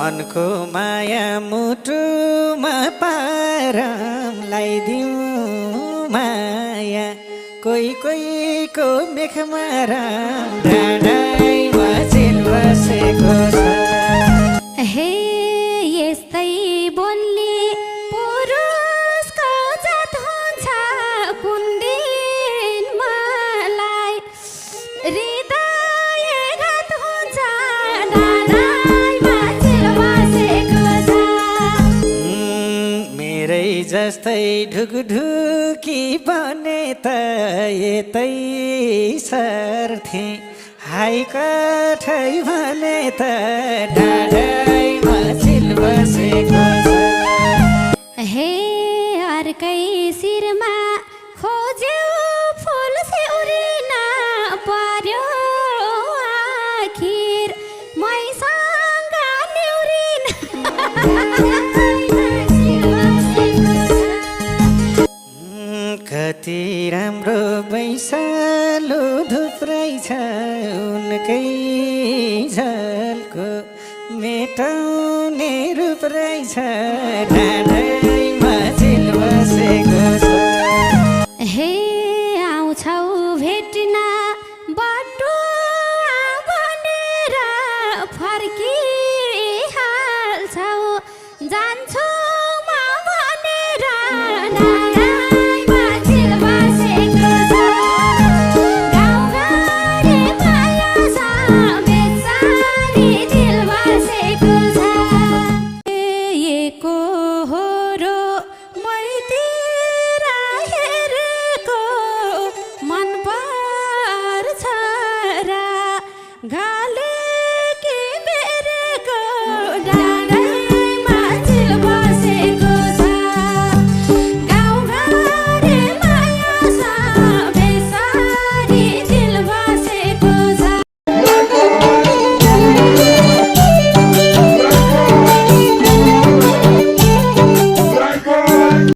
मनको माया मुटुमा पारम लगाइदिउँ माया कोही कोहीको मेखमा राम डाँडाइमा चिल बसेको छ। हे यस्तै बोल्ने पुरुषको जात हुन्छ कुन दिन मलाई हृदयघात हुन्छ डाँडाइमा चिल बसेको छ। मेरै जस्तै ढुकढुकी बने त यतै सर्थे हाई कठै भने त डाँडाइमा चिल बसेको छ। हे अर्कै शिरमा खोज्यो फुल से उरिन पर्यो आखिर मैसँग न्युरिन कति राम्रो बैसालो धुप्रै छ उनकै झल्को मेटाउने रूप रहेछ डाँडा